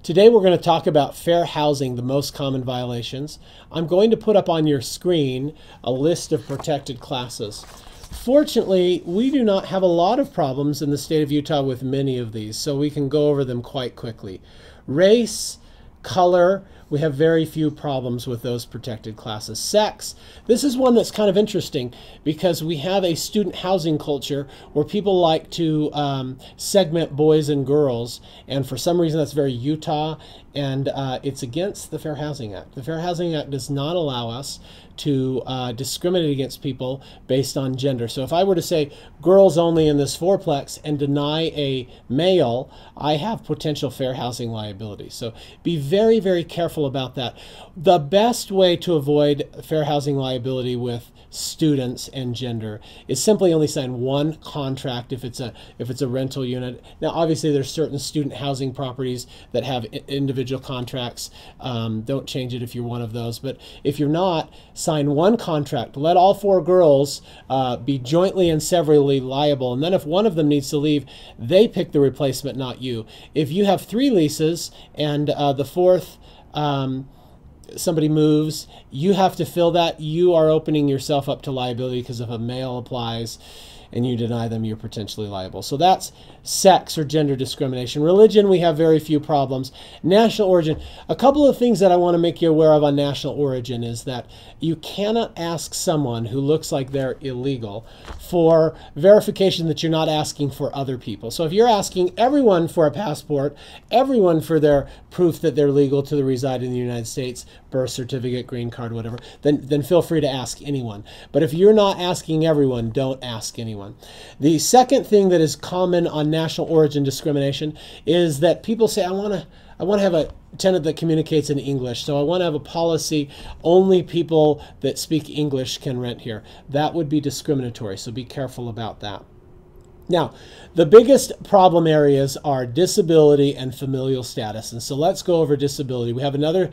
Today we're going to talk about fair housing, the most common violations. I'm going to put up on your screen a list of protected classes. Fortunately, we do not have a lot of problems in the state of Utah with many of these, so we can go over them quite quickly. Race, color, we have very few problems with those protected classes. Sex, this is one that's kind of interesting because we have a student housing culture where people like to segment boys and girls, and for some reason that's very Utah, and it's against the Fair Housing Act. The Fair Housing Act does not allow us to discriminate against people based on gender. So if I were to say girls only in this fourplex and deny a male, I have potential fair housing liability. So be very, very careful about that. The best way to avoid fair housing liability with students and gender is simply only sign one contract if it's a rental unit. Now obviously there's certain student housing properties that have individual contracts. Don't change it if you're one of those, but if you're not, sign one contract. Let all four girls be jointly and severally liable, and then if one of them needs to leave, they pick the replacement, not you. If you have 3 leases and the fourth somebody moves, you have to fill that. You are opening yourself up to liability because if a male applies and you deny them, you're potentially liable. So that's sex or gender discrimination. Religion, we have very few problems. National origin, a couple of things that I want to make you aware of on national origin is that you cannot ask someone who looks like they're illegal for verification that you're not asking for other people. So if you're asking everyone for a passport, everyone for their proof that they're legal to reside in the United States, birth certificate, green card, whatever, then feel free to ask anyone. But if you're not asking everyone, don't ask anyone. The second thing that is common on national origin discrimination is that people say, I want to have a tenant that communicates in English, so I want to have a policy only people that speak English can rent here. That would be discriminatory, so be careful about that. Now, the biggest problem areas are disability and familial status. And so let's go over disability. We have another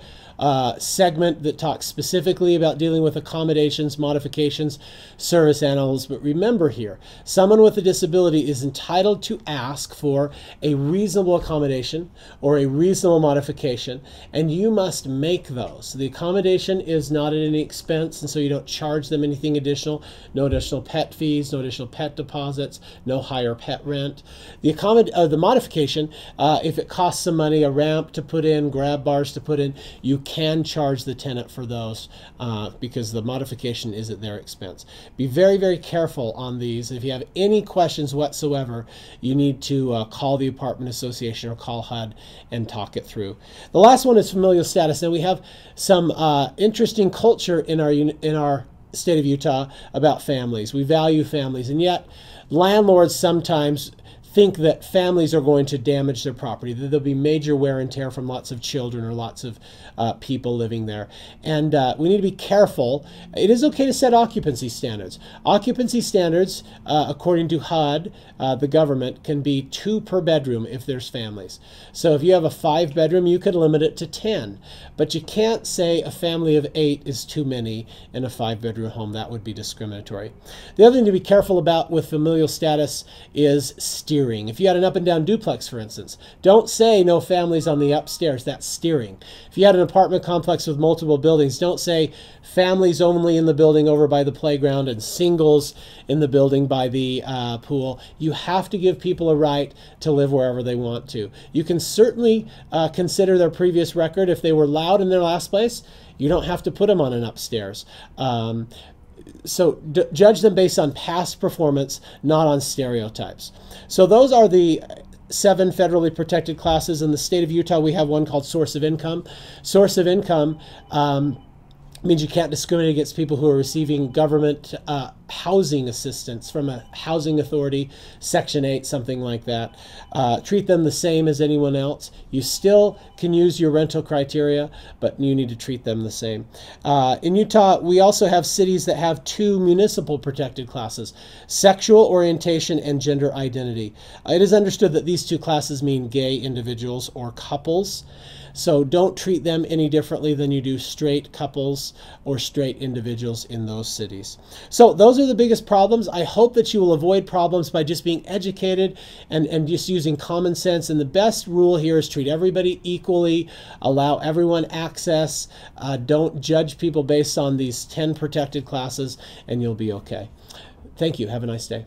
segment that talks specifically about dealing with accommodations, modifications, service animals. But remember here, someone with a disability is entitled to ask for a reasonable accommodation or a reasonable modification, and you must make those. The accommodation is not at any expense, and so you don't charge them anything additional. No additional pet fees, no additional pet deposits, no higher pet rent. The modification, if it costs some money, a ramp to put in, grab bars to put in, you can charge the tenant for those because the modification is at their expense. Be very, very careful on these. If you have any questions whatsoever, you need to call the apartment association or call HUD and talk it through. The last one is familial status. Now we have some interesting culture in our state of Utah about families. We value families, and yet landlords sometimes think that families are going to damage their property, that there'll be major wear and tear from lots of children or lots of people living there. And we need to be careful. It is okay to set occupancy standards. Occupancy standards, according to HUD, the government, can be 2 per bedroom if there's families. So if you have a 5-bedroom, you could limit it to 10. But you can't say a family of 8 is too many in a 5-bedroom home. That would be discriminatory. The other thing to be careful about with familial status is steering. If you had an up and down duplex, for instance, don't say no families on the upstairs. That's steering. If you had an apartment complex with multiple buildings, don't say families only in the building over by the playground and singles in the building by the pool. You have to give people a right to live wherever they want to. You can certainly consider their previous record. If they were loud in their last place, you don't have to put them on an upstairs. So judge them based on past performance, not on stereotypes. So those are the 7 federally protected classes. In the state of Utah, we have one called source of income. Source of income means you can't discriminate against people who are receiving government housing assistance from a housing authority, Section 8, something like that. Treat them the same as anyone else. You still can use your rental criteria, but you need to treat them the same. In Utah, we also have cities that have 2 municipal protected classes, sexual orientation and gender identity. It is understood that these 2 classes mean gay individuals or couples. So don't treat them any differently than you do straight couples cis or straight individuals in those cities. So those are the biggest problems. I hope that you will avoid problems by just being educated and just using common sense. And the best rule here is treat everybody equally, allow everyone access, don't judge people based on these 10 protected classes, and you'll be okay. Thank you. Have a nice day.